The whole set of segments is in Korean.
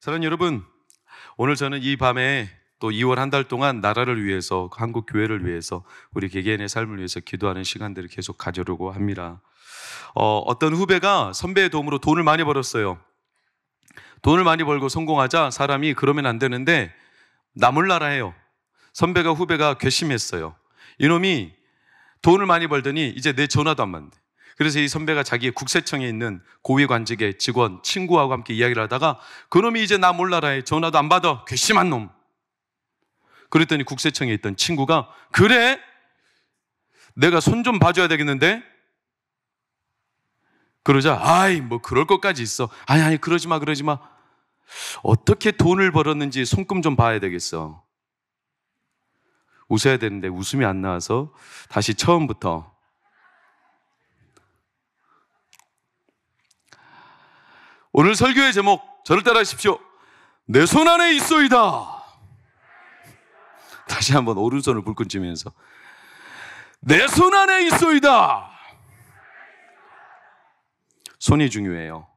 사랑하는 여러분, 오늘 저는 이 밤에 또 2월 한 달 동안 나라를 위해서, 한국 교회를 위해서, 우리 개개인의 삶을 위해서 기도하는 시간들을 계속 가지려고 합니다. 어떤 후배가 선배의 도움으로 돈을 많이 벌었어요. 돈을 많이 벌고 성공하자 사람이 그러면 안 되는데 나몰라라 해요. 선배가 후배가 괘씸했어요. 이놈이 돈을 많이 벌더니 이제 내 전화도 안 받는데. 그래서 이 선배가 자기 국세청에 있는 고위관직의 직원, 친구하고 함께 이야기를 하다가 그놈이 이제 나 몰라라 해. 전화도 안 받아. 괘씸한 놈. 그랬더니 국세청에 있던 친구가 그래? 내가 손 좀 봐줘야 되겠는데? 그러자 아이 뭐 그럴 것까지 있어. 아니 그러지 마. 어떻게 돈을 벌었는지 손금 좀 봐야 되겠어. 웃어야 되는데 웃음이 안 나와서 다시 처음부터. 오늘 설교의 제목, 저를 따라하십시오. 내 손 안에 있소이다. 다시 한번 오른손을 불끈 쥐면서 내 손 안에 있소이다. 손이 중요해요.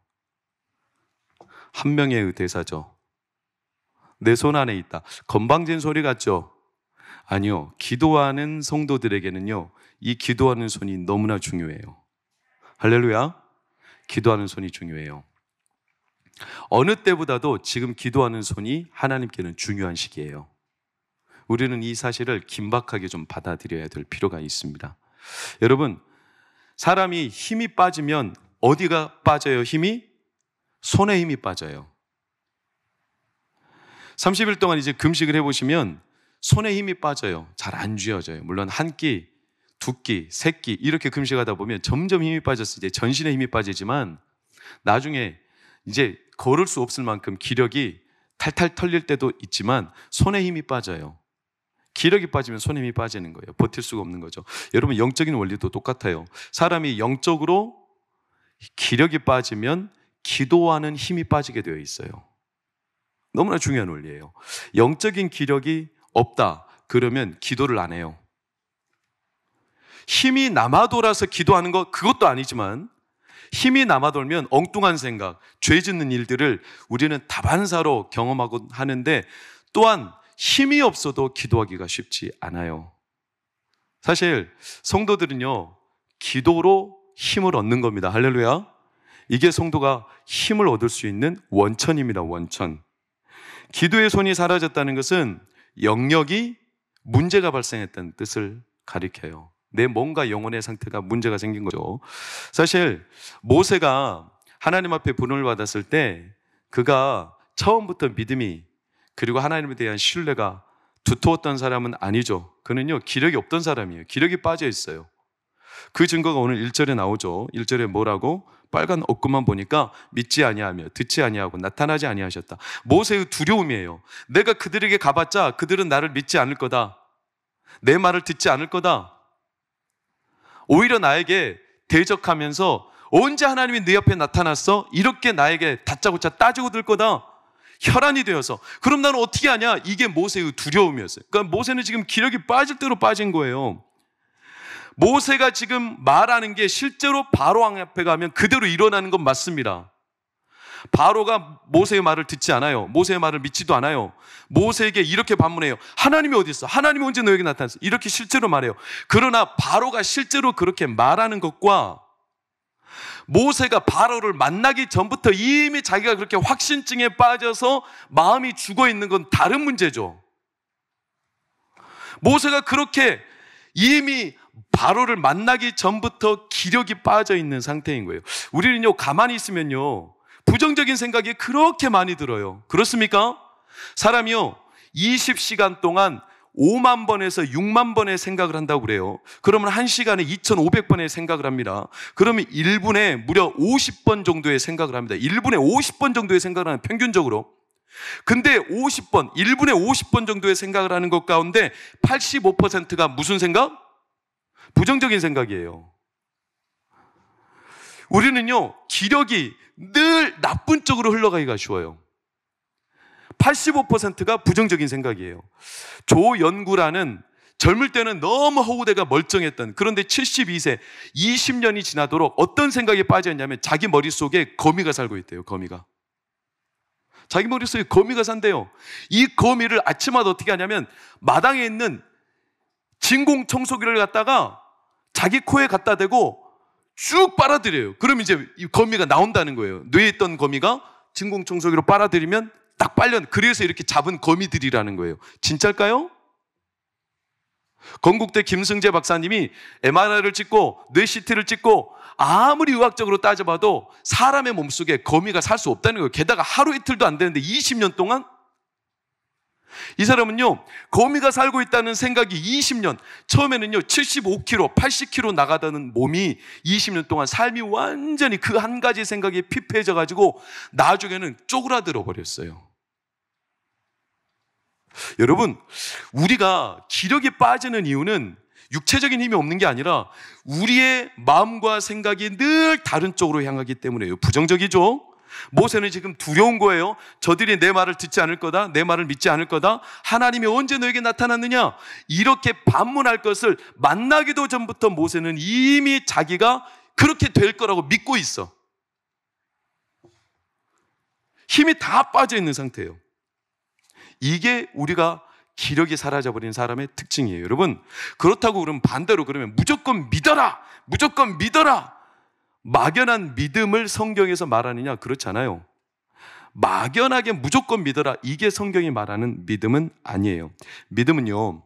한 명의 대사죠. 내 손 안에 있다. 건방진 소리 같죠? 아니요. 기도하는 성도들에게는요, 이 기도하는 손이 너무나 중요해요. 할렐루야. 기도하는 손이 중요해요. 어느 때보다도 지금 기도하는 손이 하나님께는 중요한 시기예요. 우리는 이 사실을 긴박하게 좀 받아들여야 될 필요가 있습니다. 여러분, 사람이 힘이 빠지면 어디가 빠져요? 힘이? 손에 힘이 빠져요. 30일 동안 이제 금식을 해보시면 손에 힘이 빠져요. 잘 안 쥐어져요. 물론 한 끼, 두 끼, 세 끼 이렇게 금식하다 보면 점점 힘이 빠져서 이제 전신에 힘이 빠지지만 나중에 이제 걸을 수 없을 만큼 기력이 탈탈 털릴 때도 있지만 손에 힘이 빠져요. 기력이 빠지면 손에 힘이 빠지는 거예요. 버틸 수가 없는 거죠. 여러분, 영적인 원리도 똑같아요. 사람이 영적으로 기력이 빠지면 기도하는 힘이 빠지게 되어 있어요. 너무나 중요한 원리예요. 영적인 기력이 없다 그러면 기도를 안 해요. 힘이 남아 돌아서 기도하는 것, 그것도 아니지만 힘이 남아 돌면 엉뚱한 생각, 죄 짓는 일들을 우리는 다반사로 경험하고 하는데, 또한 힘이 없어도 기도하기가 쉽지 않아요. 사실 성도들은요, 기도로 힘을 얻는 겁니다. 할렐루야. 이게 성도가 힘을 얻을 수 있는 원천입니다. 원천. 기도의 손이 사라졌다는 것은 영역이 문제가 발생했다는 뜻을 가리켜요. 내 몸과 영혼의 상태가 문제가 생긴 거죠. 사실 모세가 하나님 앞에 부름을 받았을 때 그가 처음부터 믿음이, 그리고 하나님에 대한 신뢰가 두터웠던 사람은 아니죠. 그는요, 기력이 없던 사람이에요. 기력이 빠져 있어요. 그 증거가 오늘 1절에 나오죠. 1절에 뭐라고? 빨간 옷구만 보니까 믿지 아니하며 듣지 아니하고 나타나지 아니하셨다. 모세의 두려움이에요. 내가 그들에게 가봤자 그들은 나를 믿지 않을 거다. 내 말을 듣지 않을 거다. 오히려 나에게 대적하면서 언제 하나님이 네 앞에 나타났어? 이렇게 나에게 다짜고짜 따지고 들 거다. 혈안이 되어서. 그럼 나는 어떻게 하냐? 이게 모세의 두려움이었어요. 그러니까 모세는 지금 기력이 빠질 대로 빠진 거예요. 모세가 지금 말하는 게 실제로 바로 앞에 가면 그대로 일어나는 건 맞습니다. 바로가 모세의 말을 듣지 않아요. 모세의 말을 믿지도 않아요. 모세에게 이렇게 반문해요. 하나님이 어디 있어? 하나님이 언제 너에게 나타났어? 이렇게 실제로 말해요. 그러나 바로가 실제로 그렇게 말하는 것과 모세가 바로를 만나기 전부터 이미 자기가 그렇게 확신증에 빠져서 마음이 죽어 있는 건 다른 문제죠. 모세가 그렇게 이미 바로를 만나기 전부터 기력이 빠져 있는 상태인 거예요. 우리는요, 가만히 있으면요, 부정적인 생각이 그렇게 많이 들어요. 그렇습니까? 사람이요, 20시간 동안 5만 번에서 6만 번의 생각을 한다고 그래요. 그러면 1시간에 2,500번의 생각을 합니다. 그러면 1분에 무려 50번 정도의 생각을 합니다. 1분에 50번 정도의 생각을 하는, 평균적으로. 근데 50번, 1분에 50번 정도의 생각을 하는 것 가운데 85%가 무슨 생각? 부정적인 생각이에요. 우리는요, 기력이 늘 나쁜 쪽으로 흘러가기가 쉬워요. 85%가 부정적인 생각이에요. 조연구라는, 젊을 때는 너무 허우대가 멀쩡했던, 그런데 72세, 20년이 지나도록 어떤 생각에 빠져 있냐면 자기 머릿속에 거미가 살고 있대요. 거미가. 자기 머릿속에 거미가 산대요. 이 거미를 아침마다 어떻게 하냐면 마당에 있는 진공청소기를 갖다가 자기 코에 갖다 대고 쭉 빨아들여요. 그럼 이제 이 거미가 나온다는 거예요. 뇌에 있던 거미가 진공청소기로 빨아들이면 딱 빨려. 그래서 이렇게 잡은 거미들이라는 거예요. 진짜일까요? 건국대 김승재 박사님이 MRI를 찍고 뇌 CT를 찍고 아무리 의학적으로 따져봐도 사람의 몸속에 거미가 살 수 없다는 거예요. 게다가 하루 이틀도 안 되는데 20년 동안? 이 사람은요, 거미가 살고 있다는 생각이 20년, 처음에는요 75kg, 80kg 나가다는 몸이 20년 동안 삶이 완전히 그 한 가지 생각에 피폐해져 가지고 나중에는 쪼그라들어 버렸어요. 여러분, 우리가 기력이 빠지는 이유는 육체적인 힘이 없는 게 아니라 우리의 마음과 생각이 늘 다른 쪽으로 향하기 때문이에요. 부정적이죠? 모세는 지금 두려운 거예요. 저들이 내 말을 듣지 않을 거다, 내 말을 믿지 않을 거다, 하나님이 언제 너에게 나타났느냐, 이렇게 반문할 것을 만나기도 전부터 모세는 이미 자기가 그렇게 될 거라고 믿고 있어. 힘이 다 빠져 있는 상태예요. 이게 우리가 기력이 사라져버린 사람의 특징이에요. 여러분, 그렇다고 그러면 반대로 그러면 무조건 믿어라, 무조건 믿어라, 막연한 믿음을 성경에서 말하느냐? 그렇잖아요. 막연하게 무조건 믿어라, 이게 성경이 말하는 믿음은 아니에요. 믿음은요,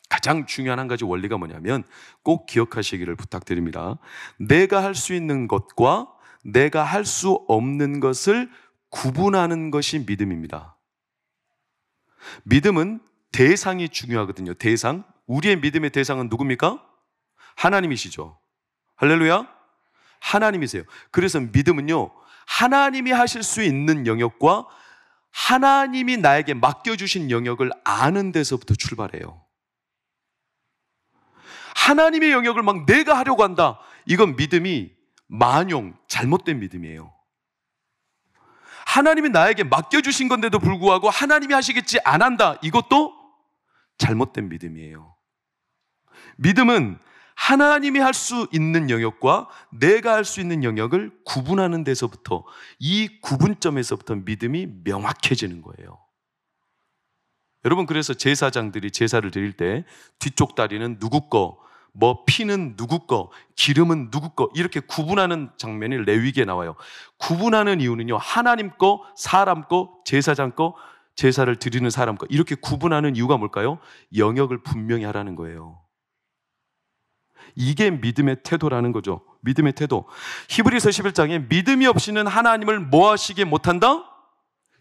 가장 중요한 한 가지 원리가 뭐냐면 꼭 기억하시기를 부탁드립니다. 내가 할 수 있는 것과 내가 할 수 없는 것을 구분하는 것이 믿음입니다. 믿음은 대상이 중요하거든요. 대상. 우리의 믿음의 대상은 누굽니까? 하나님이시죠. 할렐루야. 하나님이세요. 그래서 믿음은요, 하나님이 하실 수 있는 영역과 하나님이 나에게 맡겨주신 영역을 아는 데서부터 출발해요. 하나님의 영역을 막 내가 하려고 한다, 이건 믿음이 만용, 잘못된 믿음이에요. 하나님이 나에게 맡겨주신 건데도 불구하고 하나님이 하시겠지 안 한다, 이것도 잘못된 믿음이에요. 믿음은 하나님이 할 수 있는 영역과 내가 할 수 있는 영역을 구분하는 데서부터, 이 구분점에서부터 믿음이 명확해지는 거예요. 여러분, 그래서 제사장들이 제사를 드릴 때 뒤쪽 다리는 누구 거, 뭐 피는 누구 거, 기름은 누구 거, 이렇게 구분하는 장면이 레위기에 나와요. 구분하는 이유는요, 하나님 거, 사람 거, 제사장 거, 제사를 드리는 사람 거, 이렇게 구분하는 이유가 뭘까요? 영역을 분명히 하라는 거예요. 이게 믿음의 태도라는 거죠. 믿음의 태도. 히브리서 11장에 믿음이 없이는 하나님을 뭐 하시게 못한다?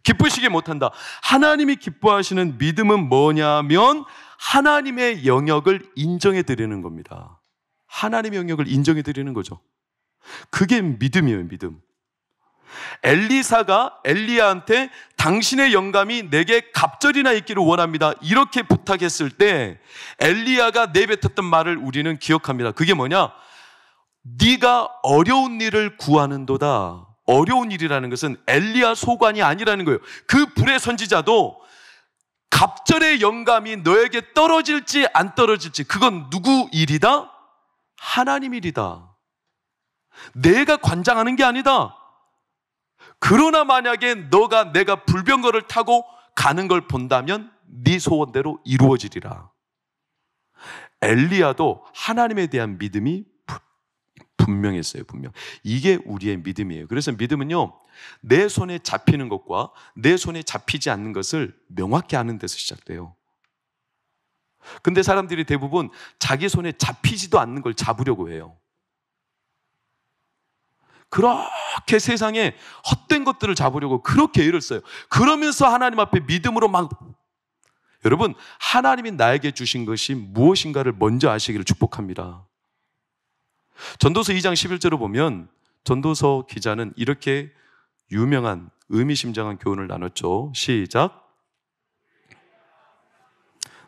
기쁘시게 못한다. 하나님이 기뻐하시는 믿음은 뭐냐면 하나님의 영역을 인정해 드리는 겁니다. 하나님의 영역을 인정해 드리는 거죠. 그게 믿음이에요. 믿음. 엘리사가 엘리야한테 당신의 영감이 내게 갑절이나 있기를 원합니다, 이렇게 부탁했을 때 엘리야가 내뱉었던 말을 우리는 기억합니다. 그게 뭐냐? 네가 어려운 일을 구하는도다. 어려운 일이라는 것은 엘리야 소관이 아니라는 거예요. 그 불의 선지자도 갑절의 영감이 너에게 떨어질지 안 떨어질지, 그건 누구 일이다? 하나님 일이다. 내가 관장하는 게 아니다. 그러나 만약에 내가 불병거를 타고 가는 걸 본다면 네 소원대로 이루어지리라. 엘리야도 하나님에 대한 믿음이 분명했어요. 분명. 이게 우리의 믿음이에요. 그래서 믿음은요, 내 손에 잡히는 것과 내 손에 잡히지 않는 것을 명확히 아는 데서 시작돼요. 근데 사람들이 대부분 자기 손에 잡히지도 않는 걸 잡으려고 해요. 그렇게 세상에 헛된 것들을 잡으려고 그렇게 애를 써요. 그러면서 하나님 앞에 믿음으로 막, 여러분, 하나님이 나에게 주신 것이 무엇인가를 먼저 아시기를 축복합니다. 전도서 2장 11절을 보면 전도서 기자는 이렇게 유명한 의미심장한 교훈을 나눴죠. 시작.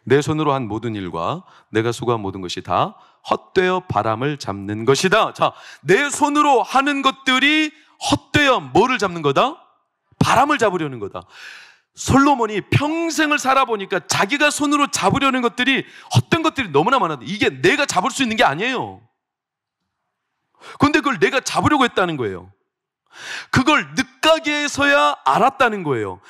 내 손으로 한 모든 일과 내가 수고한 모든 것이 다 헛되어 바람을 잡는 것이다. 자, 내 손으로 하는 것들이 헛되어 뭐를 잡는 거다? 바람을 잡으려는 거다. 솔로몬이 평생을 살아보니까 자기가 손으로 잡으려는 것들이, 헛된 것들이 너무나 많았는데 이게 내가 잡을 수 있는 게 아니에요. 그런데 그걸 내가 잡으려고 했다는 거예요. 그걸 늦가게에서야 알았다는 거예요.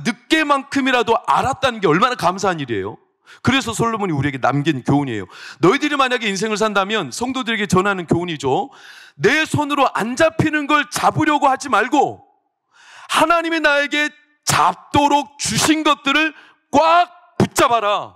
늦게만큼이라도 알았다는 게 얼마나 감사한 일이에요. 그래서 솔로몬이 우리에게 남긴 교훈이에요. 너희들이 만약에 인생을 산다면 성도들에게 전하는 교훈이죠. 내 손으로 안 잡히는 걸 잡으려고 하지 말고 하나님이 나에게 잡도록 주신 것들을 꽉 붙잡아라.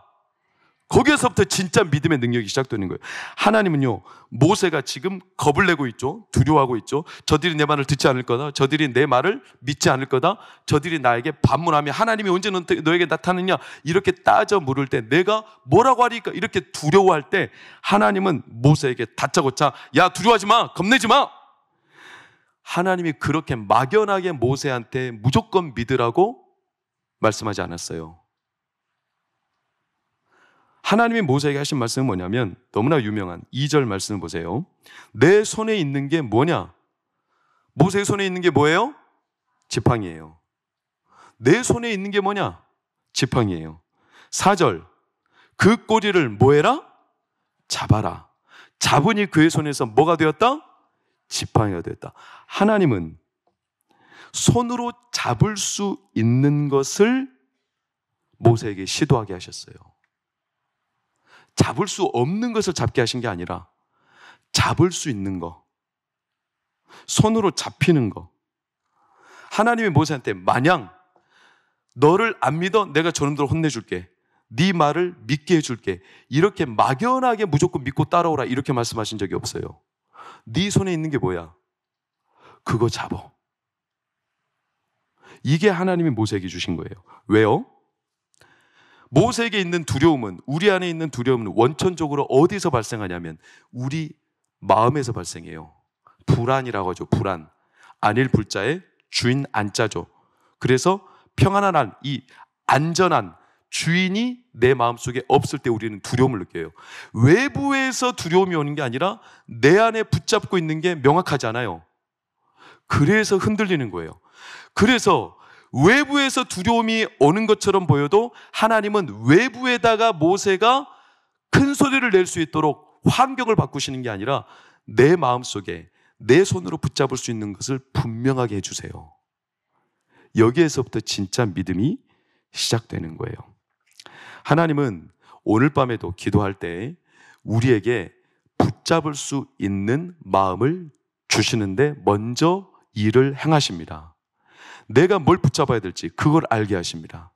거기에서부터 진짜 믿음의 능력이 시작되는 거예요. 하나님은요, 모세가 지금 겁을 내고 있죠. 두려워하고 있죠. 저들이 내 말을 듣지 않을 거다. 저들이 내 말을 믿지 않을 거다. 저들이 나에게 반문하며 하나님이 언제 너에게 나타나느냐 이렇게 따져 물을 때 내가 뭐라고 하리까 이렇게 두려워할 때 하나님은 모세에게 다짜고짜 야 두려워하지 마. 겁내지 마. 하나님이 그렇게 막연하게 모세한테 무조건 믿으라고 말씀하지 않았어요. 하나님이 모세에게 하신 말씀은 뭐냐면 너무나 유명한 2절 말씀을 보세요. 내 손에 있는 게 뭐냐? 모세의 손에 있는 게 뭐예요? 지팡이에요. 내 손에 있는 게 뭐냐? 지팡이에요. 4절 그 꼬리를 뭐해라? 잡아라. 잡으니 그의 손에서 뭐가 되었다? 지팡이가 되었다. 하나님은 손으로 잡을 수 있는 것을 모세에게 시도하게 하셨어요. 잡을 수 없는 것을 잡게 하신 게 아니라 잡을 수 있는 거, 손으로 잡히는 거. 하나님이 모세한테 마냥 너를 안 믿어? 내가 저놈들 혼내줄게. 네 말을 믿게 해줄게. 이렇게 막연하게 무조건 믿고 따라오라 이렇게 말씀하신 적이 없어요. 네 손에 있는 게 뭐야? 그거 잡어. 이게 하나님이 모세에게 주신 거예요. 왜요? 모세에게 있는 두려움은, 우리 안에 있는 두려움은 원천적으로 어디서 발생하냐면 우리 마음에서 발생해요. 불안이라고 하죠. 불안. 안일 불자에 주인 안자죠. 그래서 평안한 안, 이 안전한 주인이 내 마음속에 없을 때 우리는 두려움을 느껴요. 외부에서 두려움이 오는 게 아니라 내 안에 붙잡고 있는 게 명확하지 않아요. 그래서 흔들리는 거예요. 그래서 외부에서 두려움이 오는 것처럼 보여도 하나님은 외부에다가 모세가 큰 소리를 낼 수 있도록 환경을 바꾸시는 게 아니라 내 마음속에 내 손으로 붙잡을 수 있는 것을 분명하게 해주세요. 여기에서부터 진짜 믿음이 시작되는 거예요. 하나님은 오늘 밤에도 기도할 때 우리에게 붙잡을 수 있는 마음을 주시는데 먼저 일을 행하십니다. 내가 뭘 붙잡아야 될지 그걸 알게 하십니다.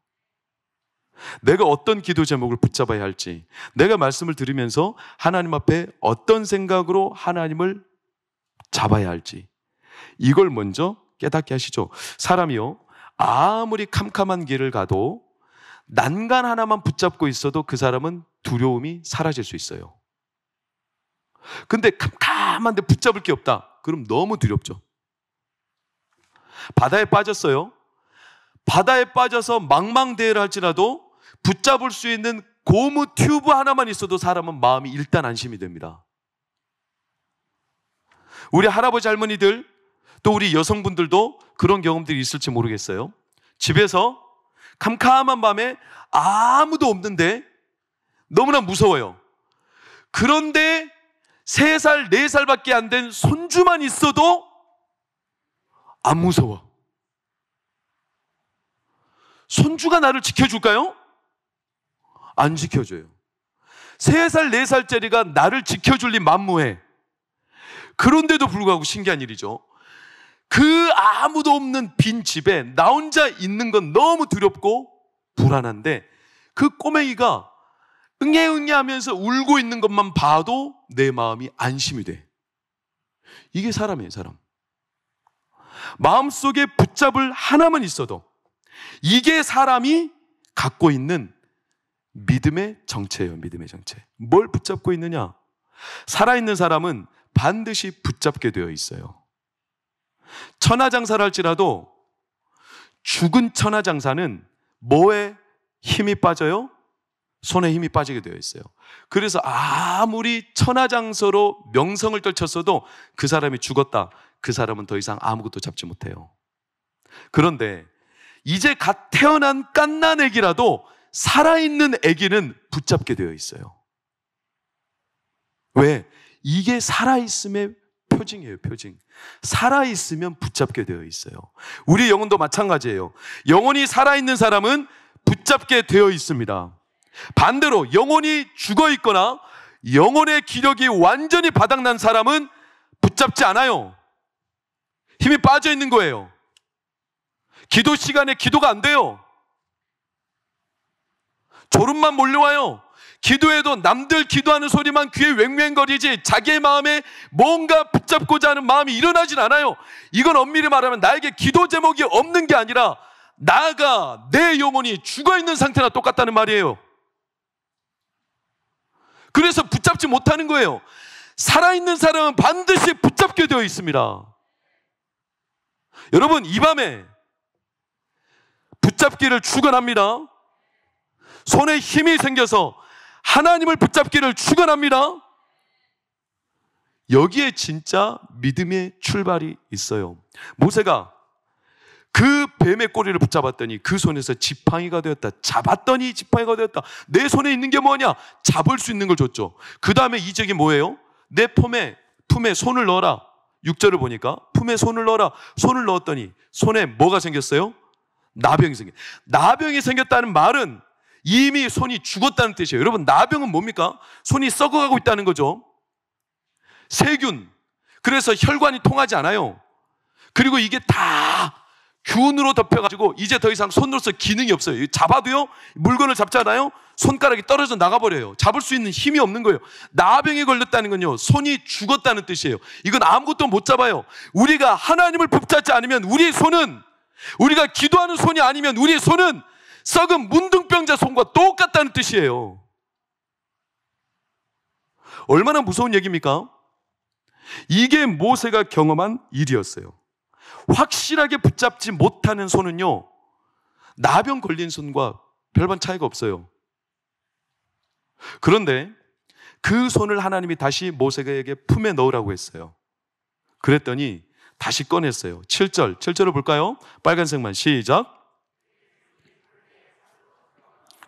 내가 어떤 기도 제목을 붙잡아야 할지, 내가 말씀을 들으면서 하나님 앞에 어떤 생각으로 하나님을 잡아야 할지 이걸 먼저 깨닫게 하시죠. 사람이요, 아무리 캄캄한 길을 가도 난간 하나만 붙잡고 있어도 그 사람은 두려움이 사라질 수 있어요. 근데 캄캄한데 붙잡을 게 없다. 그럼 너무 두렵죠. 바다에 빠졌어요. 바다에 빠져서 망망대해를 할지라도 붙잡을 수 있는 고무 튜브 하나만 있어도 사람은 마음이 일단 안심이 됩니다. 우리 할아버지 할머니들 또 우리 여성분들도 그런 경험들이 있을지 모르겠어요. 집에서 캄캄한 밤에 아무도 없는데 너무나 무서워요. 그런데 3살, 4살밖에 안 된 손주만 있어도 안 무서워. 손주가 나를 지켜줄까요? 안 지켜줘요. 3살, 4살짜리가 나를 지켜줄 리 만무해. 그런데도 불구하고 신기한 일이죠. 그 아무도 없는 빈 집에 나 혼자 있는 건 너무 두렵고 불안한데 그 꼬맹이가 응애응애 하면서 울고 있는 것만 봐도 내 마음이 안심이 돼. 이게 사람이에요, 사람. 마음속에 붙잡을 하나만 있어도 이게 사람이 갖고 있는 믿음의 정체예요. 믿음의 정체. 뭘 붙잡고 있느냐? 살아있는 사람은 반드시 붙잡게 되어 있어요. 천하장사를 할지라도 죽은 천하장사는 뭐에 힘이 빠져요? 손에 힘이 빠지게 되어 있어요. 그래서 아무리 천하장사로 명성을 떨쳤어도 그 사람이 죽었다. 그 사람은 더 이상 아무것도 잡지 못해요. 그런데 이제 갓 태어난 갓난 애기라도 살아있는 애기는 붙잡게 되어 있어요. 왜? 이게 살아있음의 표징이에요, 표징. 살아있으면 붙잡게 되어 있어요. 우리 영혼도 마찬가지예요. 영혼이 살아있는 사람은 붙잡게 되어 있습니다. 반대로 영혼이 죽어 있거나 영혼의 기력이 완전히 바닥난 사람은 붙잡지 않아요. 힘이 빠져 있는 거예요. 기도 시간에 기도가 안 돼요. 졸음만 몰려와요. 기도해도 남들 기도하는 소리만 귀에 왱왱거리지 자기의 마음에 뭔가 붙잡고자 하는 마음이 일어나진 않아요. 이건 엄밀히 말하면 나에게 기도 제목이 없는 게 아니라 나가 내 영혼이 죽어있는 상태나 똑같다는 말이에요. 그래서 붙잡지 못하는 거예요. 살아있는 사람은 반드시 붙잡게 되어 있습니다. 여러분, 이 밤에 붙잡기를 축원합니다. 손에 힘이 생겨서 하나님을 붙잡기를 축원합니다. 여기에 진짜 믿음의 출발이 있어요. 모세가 그 뱀의 꼬리를 붙잡았더니 그 손에서 지팡이가 되었다. 잡았더니 지팡이가 되었다. 내 손에 있는 게 뭐냐? 잡을 수 있는 걸 줬죠. 그 다음에 이적이 뭐예요? 내 품에 손을 넣어라. 6절을 보니까 품에 손을 넣어라. 손을 넣었더니 손에 뭐가 생겼어요? 나병이 생겼어요. 나병이 생겼다는 말은 이미 손이 죽었다는 뜻이에요. 여러분, 나병은 뭡니까? 손이 썩어가고 있다는 거죠. 세균. 그래서 혈관이 통하지 않아요. 그리고 이게 다 균으로 덮여가지고 이제 더 이상 손으로서 기능이 없어요. 잡아도요, 물건을 잡잖아요, 손가락이 떨어져 나가버려요. 잡을 수 있는 힘이 없는 거예요. 나병에 걸렸다는 건요, 손이 죽었다는 뜻이에요. 이건 아무것도 못 잡아요. 우리가 하나님을 붙잡지 않으면 우리의 손은, 우리가 기도하는 손이 아니면 우리의 손은 썩은 문둥병자 손과 똑같다는 뜻이에요. 얼마나 무서운 얘기입니까? 이게 모세가 경험한 일이었어요. 확실하게 붙잡지 못하는 손은요, 나병 걸린 손과 별반 차이가 없어요. 그런데 그 손을 하나님이 다시 모세에게 품에 넣으라고 했어요. 그랬더니 다시 꺼냈어요. 7절을 볼까요? 빨간색만 시작.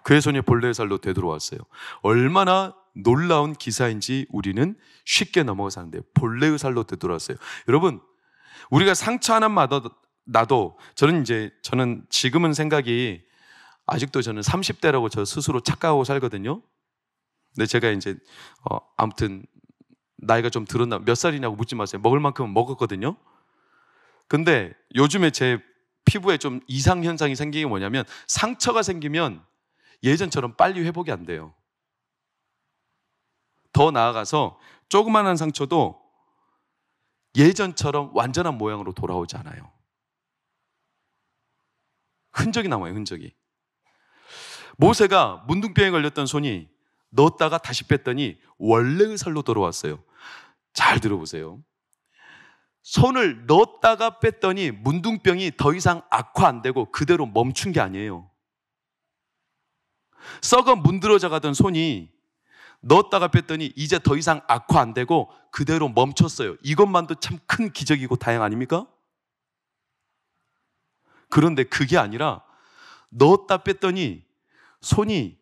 그의 손이 본래의 살로 되돌아왔어요. 얼마나 놀라운 기사인지 우리는 쉽게 넘어가서 하는데, 본래의 살로 되돌아왔어요. 여러분, 우리가 상처 하나만 나도 저는 지금은 생각이, 아직도 저는 30대라고 저 스스로 착각하고 살거든요. 근데 제가 이제 아무튼 나이가 좀 들었나, 몇 살이냐고 묻지 마세요. 먹을 만큼은 먹었거든요. 근데 요즘에 제 피부에 좀 이상 현상이 생기는 게 뭐냐면, 상처가 생기면 예전처럼 빨리 회복이 안 돼요. 더 나아가서 조그만한 상처도 예전처럼 완전한 모양으로 돌아오지 않아요. 흔적이 남아요, 흔적이. 모세가 문둥병에 걸렸던 손이 넣었다가 다시 뺐더니 원래의 살로 돌아왔어요. 잘 들어보세요. 손을 넣었다가 뺐더니 문둥병이 더 이상 악화 안 되고 그대로 멈춘 게 아니에요. 썩어 문드러져 가던 손이 넣었다가 뺐더니 이제 더 이상 악화 안 되고 그대로 멈췄어요. 이것만도 참 큰 기적이고 다행 아닙니까? 그런데 그게 아니라 넣었다 뺐더니 손이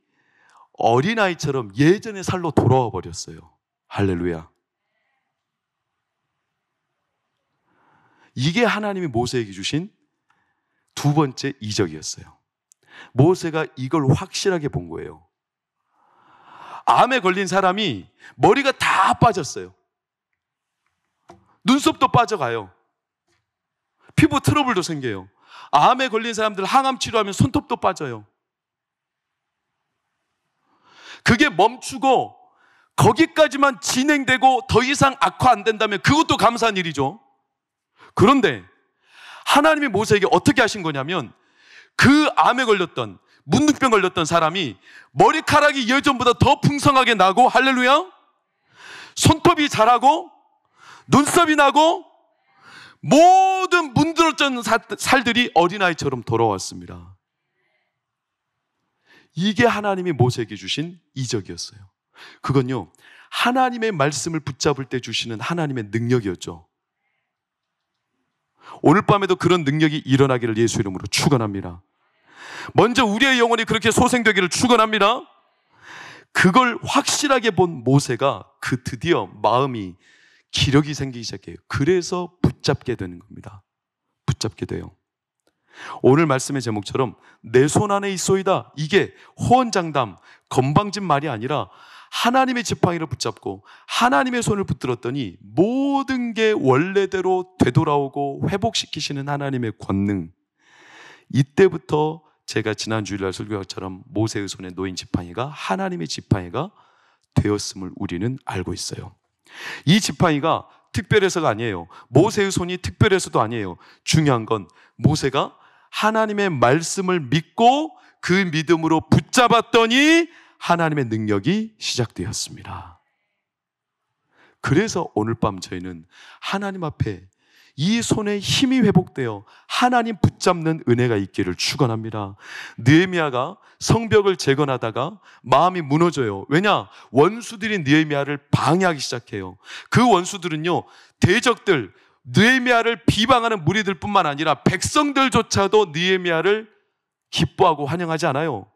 어린아이처럼 예전의 살로 돌아와 버렸어요. 할렐루야. 이게 하나님이 모세에게 주신 두 번째 이적이었어요. 모세가 이걸 확실하게 본 거예요. 암에 걸린 사람이 머리가 다 빠졌어요. 눈썹도 빠져가요. 피부 트러블도 생겨요. 암에 걸린 사람들 항암 치료하면 손톱도 빠져요. 그게 멈추고 거기까지만 진행되고 더 이상 악화 안 된다면 그것도 감사한 일이죠. 그런데 하나님이 모세에게 어떻게 하신 거냐면, 그 암에 걸렸던, 문둥병 걸렸던 사람이 머리카락이 예전보다 더 풍성하게 나고, 할렐루야, 손톱이 자라고 눈썹이 나고 모든 문드러졌던 살들이 어린아이처럼 돌아왔습니다. 이게 하나님이 모세에게 주신 이적이었어요. 그건요, 하나님의 말씀을 붙잡을 때 주시는 하나님의 능력이었죠. 오늘 밤에도 그런 능력이 일어나기를 예수 이름으로 축원합니다. 먼저 우리의 영혼이 그렇게 소생되기를 축원합니다. 그걸 확실하게 본 모세가 그 드디어 마음이 기력이 생기기 시작해요. 그래서 붙잡게 되는 겁니다. 붙잡게 돼요. 오늘 말씀의 제목처럼 내 손 안에 있소이다. 이게 호언장담, 건방진 말이 아니라 하나님의 지팡이를 붙잡고 하나님의 손을 붙들었더니 모든 게 원래대로 되돌아오고 회복시키시는 하나님의 권능. 이때부터 제가 지난 주일날 설교처럼 모세의 손에 놓인 지팡이가 하나님의 지팡이가 되었음을 우리는 알고 있어요. 이 지팡이가 특별해서가 아니에요. 모세의 손이 특별해서도 아니에요. 중요한 건 모세가 하나님의 말씀을 믿고 그 믿음으로 붙잡았더니 하나님의 능력이 시작되었습니다. 그래서 오늘 밤 저희는 하나님 앞에 이 손에 힘이 회복되어 하나님 붙잡는 은혜가 있기를 축원합니다. 느헤미야가 성벽을 재건하다가 마음이 무너져요. 왜냐? 원수들이 느헤미야를 방해하기 시작해요. 그 원수들은요, 대적들, 느헤미야를 비방하는 무리들 뿐만 아니라 백성들조차도 느헤미야를 기뻐하고 환영하지 않아요.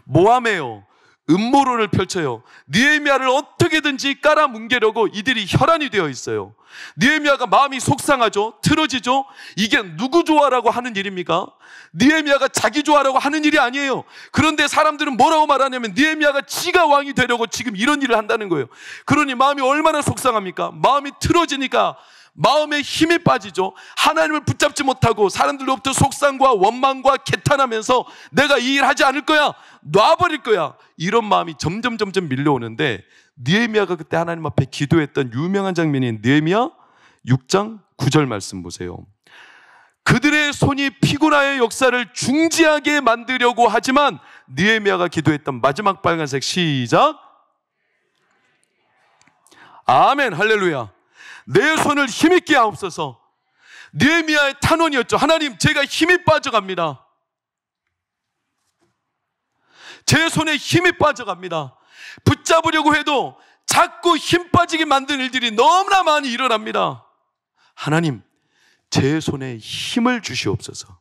모함해요. 음모론을 펼쳐요. 느헤미야를 어떻게든지 깔아뭉개려고 이들이 혈안이 되어 있어요. 느헤미야가 마음이 속상하죠. 틀어지죠. 이게 누구 좋아라고 하는 일입니까? 느헤미야가 자기 좋아라고 하는 일이 아니에요. 그런데 사람들은 뭐라고 말하냐면 느헤미야가 지가 왕이 되려고 지금 이런 일을 한다는 거예요. 그러니 마음이 얼마나 속상합니까? 마음이 틀어지니까 마음에 힘이 빠지죠. 하나님을 붙잡지 못하고 사람들로부터 속상과 원망과 개탄하면서 내가 이 일 하지 않을 거야, 놔버릴 거야, 이런 마음이 점점 밀려오는데, 느헤미야가 그때 하나님 앞에 기도했던 유명한 장면인 느헤미야 6장 9절 말씀 보세요. 그들의 손이 피고나의 역사를 중지하게 만들려고 하지만, 느헤미야가 기도했던 마지막 빨간색, 시작. 아멘, 할렐루야. 내 손을 힘있게 하옵소서. 느헤미야의 탄원이었죠. 하나님, 제가 힘이 빠져갑니다. 제 손에 힘이 빠져갑니다. 붙잡으려고 해도 자꾸 힘 빠지게 만드는 일들이 너무나 많이 일어납니다. 하나님, 제 손에 힘을 주시옵소서.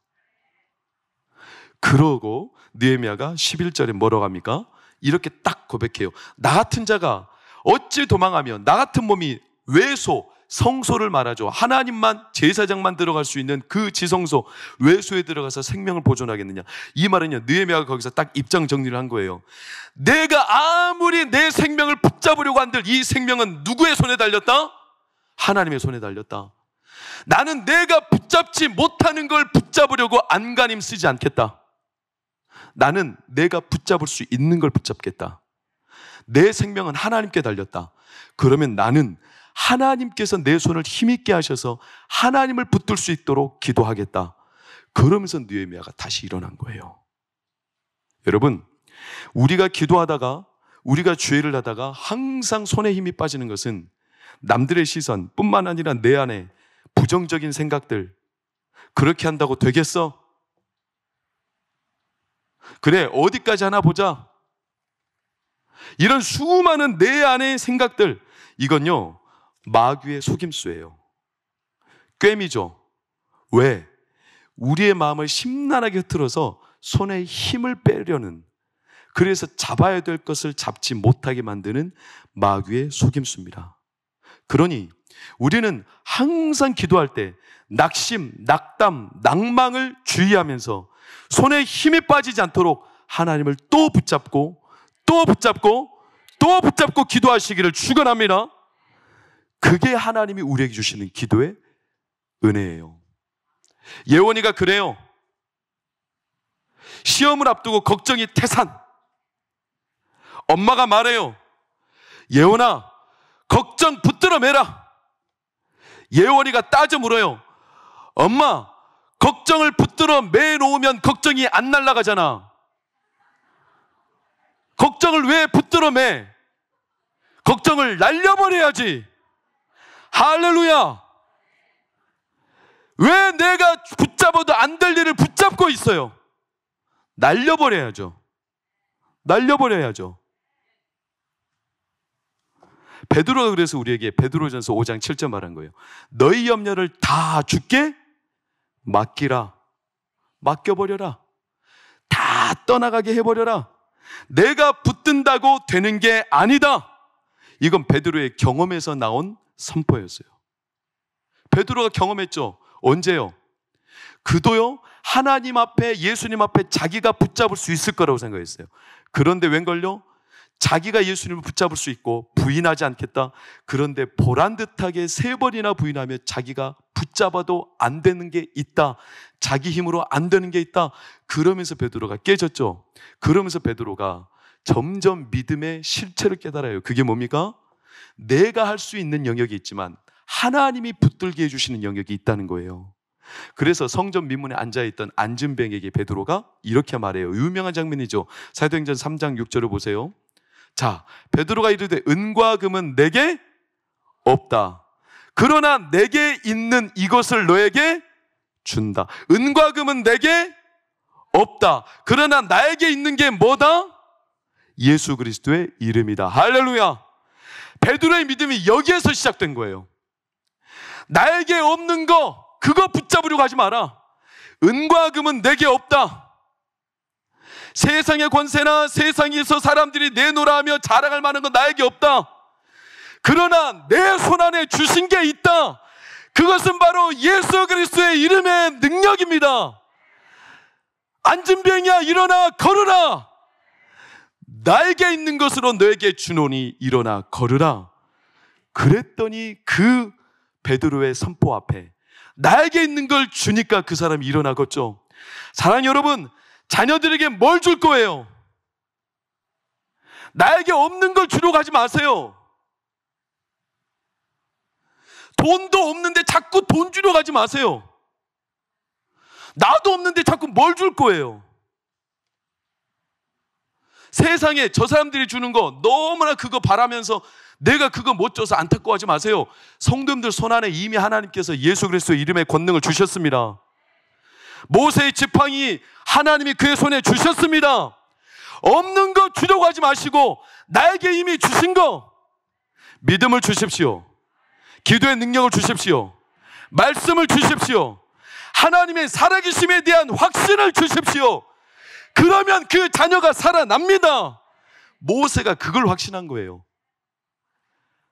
그러고 느헤미야가 11절에 뭐라고 합니까? 이렇게 딱 고백해요. 나 같은 자가 어찌 도망하며, 나 같은 몸이 외소, 성소를 말하죠. 하나님만, 제사장만 들어갈 수 있는 그 지성소, 외소에 들어가서 생명을 보존하겠느냐. 이 말은요, 느헤미야가 거기서 딱 입장 정리를 한 거예요. 내가 아무리 내 생명을 붙잡으려고 한들 이 생명은 누구의 손에 달렸다? 하나님의 손에 달렸다. 나는 내가 붙잡지 못하는 걸 붙잡으려고 안간힘 쓰지 않겠다. 나는 내가 붙잡을 수 있는 걸 붙잡겠다. 내 생명은 하나님께 달렸다. 그러면 나는 하나님께서 내 손을 힘있게 하셔서 하나님을 붙들 수 있도록 기도하겠다. 그러면서 느헤미야가 다시 일어난 거예요. 여러분, 우리가 기도하다가, 우리가 주의를 하다가 항상 손에 힘이 빠지는 것은 남들의 시선 뿐만 아니라 내 안에 부정적인 생각들, 그렇게 한다고 되겠어? 그래, 어디까지 하나 보자. 이런 수많은 내 안의 생각들, 이건요, 마귀의 속임수예요. 꿰미죠. 왜? 우리의 마음을 심란하게 흐트러서 손에 힘을 빼려는, 그래서 잡아야 될 것을 잡지 못하게 만드는 마귀의 속임수입니다. 그러니 우리는 항상 기도할 때 낙심, 낙담, 낭망을 주의하면서 손에 힘이 빠지지 않도록 하나님을 또 붙잡고 또 붙잡고 또 붙잡고 기도하시기를 축원합니다. 그게 하나님이 우리에게 주시는 기도의 은혜예요. 예원이가 그래요. 시험을 앞두고 걱정이 태산. 엄마가 말해요. 예원아, 걱정 붙들어 매라. 예원이가 따져 물어요. 엄마, 걱정을 붙들어 매 놓으면 걱정이 안 날아가잖아. 걱정을 왜 붙들어 매? 걱정을 날려버려야지. 할렐루야. 왜 내가 붙잡아도 안 될 일을 붙잡고 있어요? 날려버려야죠. 날려버려야죠. 베드로가 그래서 우리에게 베드로전서 5장 7절 말한 거예요. 너희 염려를 다 주께 맡기라. 맡겨버려라. 다 떠나가게 해버려라. 내가 붙든다고 되는 게 아니다. 이건 베드로의 경험에서 나온 선포였어요. 베드로가 경험했죠. 언제요? 그도요, 하나님 앞에, 예수님 앞에 자기가 붙잡을 수 있을 거라고 생각했어요. 그런데 웬걸요? 자기가 예수님을 붙잡을 수 있고 부인하지 않겠다. 그런데 보란듯하게 3번이나 부인하며 자기가 붙잡아도 안 되는 게 있다. 자기 힘으로 안 되는 게 있다. 그러면서 베드로가 깨졌죠. 그러면서 베드로가 점점 믿음의 실체를 깨달아요. 그게 뭡니까? 내가 할 수 있는 영역이 있지만 하나님이 붙들게 해주시는 영역이 있다는 거예요. 그래서 성전 민문에 앉아있던 안진뱅에게 베드로가 이렇게 말해요. 유명한 장면이죠. 사도행전 3장 6절을 보세요. 자, 베드로가 이르되 은과 금은 내게 없다. 그러나 내게 있는 이것을 너에게 준다. 은과 금은 내게 없다. 그러나 나에게 있는 게 뭐다? 예수 그리스도의 이름이다. 할렐루야. 베드로의 믿음이 여기에서 시작된 거예요. 나에게 없는 거, 그거 붙잡으려고 하지 마라. 은과 금은 내게 없다. 세상의 권세나 세상에서 사람들이 내놓으라 하며 자랑할 만한 건 나에게 없다. 그러나 내 손안에 주신 게 있다. 그것은 바로 예수 그리스도의 이름의 능력입니다. 안진병이야, 일어나 걸으라. 나에게 있는 것으로 너에게 주노니 일어나 걸으라. 그랬더니 그 베드로의 선포 앞에 나에게 있는 걸 주니까 그 사람이 일어나겠죠. 사랑하는 여러분, 자녀들에게 뭘 줄 거예요? 나에게 없는 걸 주려고 하지 마세요. 돈도 없는데 자꾸 돈 주려고 하지 마세요. 나도 없는데 자꾸 뭘 줄 거예요? 세상에 저 사람들이 주는 거 너무나 그거 바라면서 내가 그거 못 줘서 안타까워하지 마세요. 성도님들 손안에 이미 하나님께서 예수 그리스도의 이름의 권능을 주셨습니다. 모세의 지팡이 하나님이 그의 손에 주셨습니다. 없는 거 주려고 하지 마시고 나에게 이미 주신 거, 믿음을 주십시오. 기도의 능력을 주십시오. 말씀을 주십시오. 하나님의 살아계심에 대한 확신을 주십시오. 그러면 그 자녀가 살아납니다. 모세가 그걸 확신한 거예요.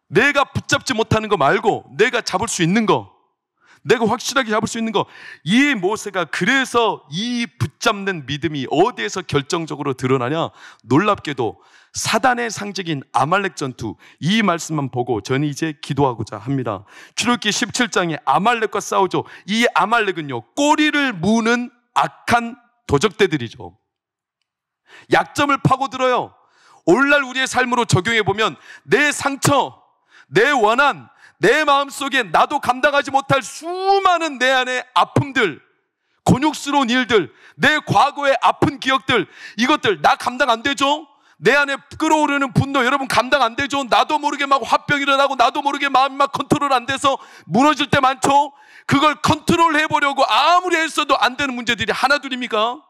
내가 붙잡지 못하는 거 말고 내가 잡을 수 있는 거, 내가 확실하게 잡을 수 있는 거. 이 모세가 그래서 이 붙잡는 믿음이 어디에서 결정적으로 드러나냐? 놀랍게도 사단의 상징인 아말렉 전투, 이 말씀만 보고 저는 이제 기도하고자 합니다. 출애굽기 17장에 아말렉과 싸우죠. 이 아말렉은요, 꼬리를 무는 악한 도적대들이죠. 약점을 파고들어요. 오늘날 우리의 삶으로 적용해보면 내 상처, 내 원한, 내 마음속에 나도 감당하지 못할 수많은 내 안의 아픔들, 곤욕스러운 일들, 내 과거의 아픈 기억들, 이것들 나 감당 안 되죠? 내 안에 끓어오르는 분노 여러분 감당 안 되죠? 나도 모르게 막 화병 일어나고 나도 모르게 마음이 막 컨트롤 안 돼서 무너질 때 많죠? 그걸 컨트롤 해보려고 아무리 했어도 안 되는 문제들이 하나둘입니까?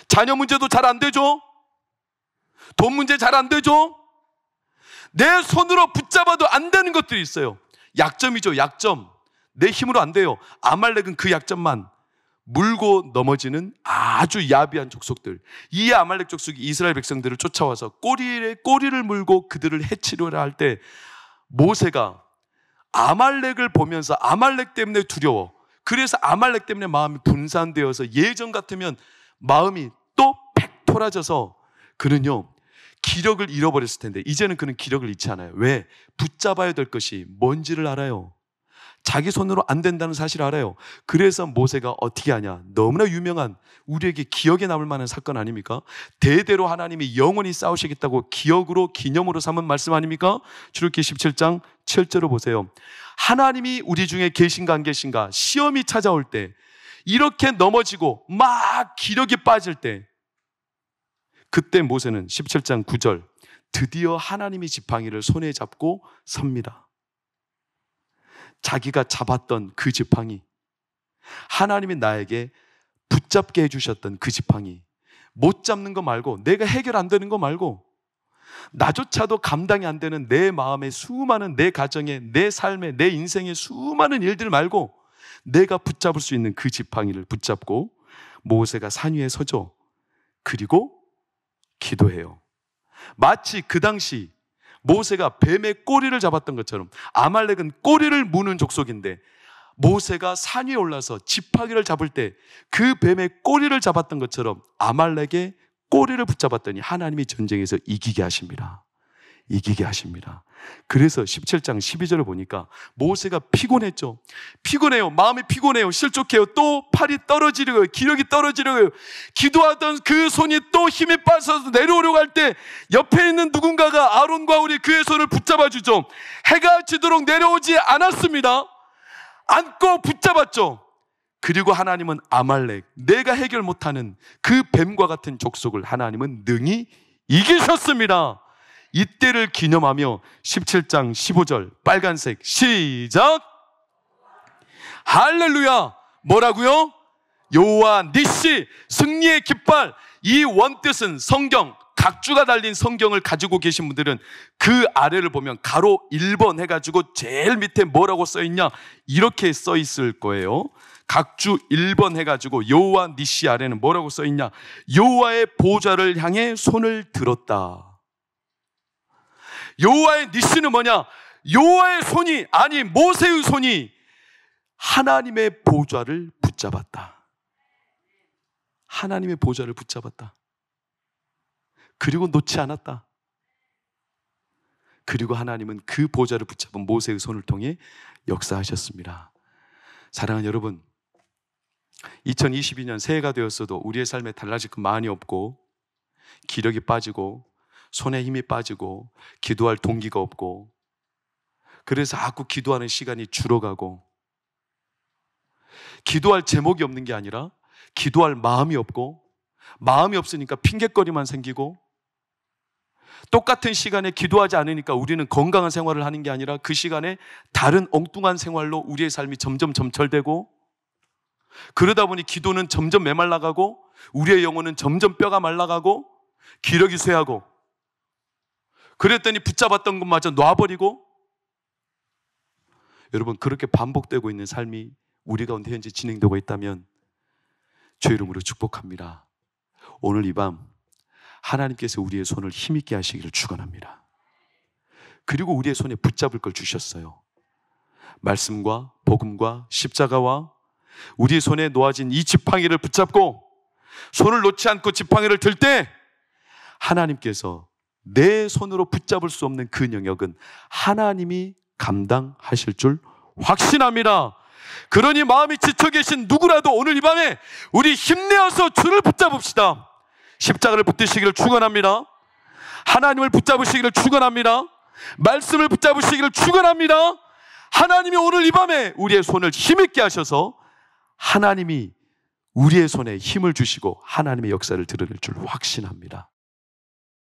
자녀 문제도 잘 안 되죠? 돈 문제 잘 안 되죠? 내 손으로 붙잡아도 안 되는 것들이 있어요. 약점이죠, 약점. 내 힘으로 안 돼요. 아말렉은 그 약점만 물고 넘어지는 아주 야비한 족속들. 이 아말렉 족속이 이스라엘 백성들을 쫓아와서 꼬리를 물고 그들을 해치려라 할 때 모세가 아말렉을 보면서 아말렉 때문에 두려워. 그래서 아말렉 때문에 마음이 분산되어서 예전 같으면 마음이 또 팩 토라져서 그는요 기력을 잃어버렸을 텐데 이제는 그는 기력을 잃지 않아요. 왜? 붙잡아야 될 것이 뭔지를 알아요. 자기 손으로 안 된다는 사실을 알아요. 그래서 모세가 어떻게 하냐? 너무나 유명한 우리에게 기억에 남을 만한 사건 아닙니까? 대대로 하나님이 영원히 싸우시겠다고 기념으로 삼은 말씀 아닙니까? 출애굽기 17장 7절을 보세요. 하나님이 우리 중에 계신가 안 계신가 시험이 찾아올 때 이렇게 넘어지고 막 기력이 빠질 때 그때 모세는 17장 9절 드디어 하나님의 지팡이를 손에 잡고 섭니다. 자기가 잡았던 그 지팡이, 하나님이 나에게 붙잡게 해주셨던 그 지팡이, 못 잡는 거 말고 내가 해결 안 되는 거 말고 나조차도 감당이 안 되는 내 마음의 수많은 내 가정의 내 삶의 내 인생의 수많은 일들 말고 내가 붙잡을 수 있는 그 지팡이를 붙잡고 모세가 산 위에 서죠. 그리고 기도해요. 마치 그 당시 모세가 뱀의 꼬리를 잡았던 것처럼 아말렉은 꼬리를 무는 족속인데 모세가 산 위에 올라서 지팡이를 잡을 때 그 뱀의 꼬리를 잡았던 것처럼 아말렉의 꼬리를 붙잡았더니 하나님이 전쟁에서 이기게 하십니다. 이기게 하십니다. 그래서 17장 12절을 보니까 모세가 피곤했죠. 피곤해요. 마음이 피곤해요. 실족해요. 또 팔이 떨어지려고요. 기력이 떨어지려고요. 기도하던 그 손이 또 힘이 빠져서 내려오려고 할 때 옆에 있는 누군가가 아론과 우리 그의 손을 붙잡아 주죠. 해가 지도록 내려오지 않았습니다. 안고 붙잡았죠. 그리고 하나님은 아말렉, 내가 해결 못하는 그 뱀과 같은 족속을 하나님은 능히 이기셨습니다. 이때를 기념하며 17장 15절 빨간색 시작. 할렐루야. 뭐라고요? 여호와 니시, 승리의 깃발. 이 원뜻은 성경, 각주가 달린 성경을 가지고 계신 분들은 그 아래를 보면 가로 1번 해가지고 제일 밑에 뭐라고 써있냐, 이렇게 써있을 거예요. 각주 1번 해가지고 여호와 니시 아래는 뭐라고 써있냐, 여호와의 보좌를 향해 손을 들었다. 여호와의 니시는 뭐냐? 여호와의 손이, 아니 모세의 손이 하나님의 보좌를 붙잡았다. 하나님의 보좌를 붙잡았다. 그리고 놓지 않았다. 그리고 하나님은 그 보좌를 붙잡은 모세의 손을 통해 역사하셨습니다. 사랑하는 여러분, 2022년 새해가 되었어도 우리의 삶에 달라질 것 많이 없고, 기력이 빠지고 손에 힘이 빠지고 기도할 동기가 없고, 그래서 자꾸 기도하는 시간이 줄어가고, 기도할 제목이 없는 게 아니라 기도할 마음이 없고, 마음이 없으니까 핑곗거리만 생기고, 똑같은 시간에 기도하지 않으니까 우리는 건강한 생활을 하는 게 아니라 그 시간에 다른 엉뚱한 생활로 우리의 삶이 점점 점철되고, 그러다 보니 기도는 점점 메말라가고 우리의 영혼은 점점 뼈가 말라가고 기력이 쇠하고, 그랬더니 붙잡았던 것마저 놔버리고. 여러분, 그렇게 반복되고 있는 삶이 우리 가운데 현재 진행되고 있다면 주의 이름으로 축복합니다. 오늘 이 밤 하나님께서 우리의 손을 힘있게 하시기를 축원합니다. 그리고 우리의 손에 붙잡을 걸 주셨어요. 말씀과 복음과 십자가와 우리의 손에 놓아진 이 지팡이를 붙잡고 손을 놓지 않고 지팡이를 들 때 하나님께서 내 손으로 붙잡을 수 없는 그 영역은 하나님이 감당하실 줄 확신합니다. 그러니 마음이 지쳐 계신 누구라도 오늘 이 밤에 우리 힘내어서 주를 붙잡읍시다. 십자가를 붙드시기를 축원합니다. 하나님을 붙잡으시기를 축원합니다. 말씀을 붙잡으시기를 축원합니다. 하나님이 오늘 이 밤에 우리의 손을 힘있게 하셔서 하나님이 우리의 손에 힘을 주시고 하나님의 역사를 드러낼 줄 확신합니다.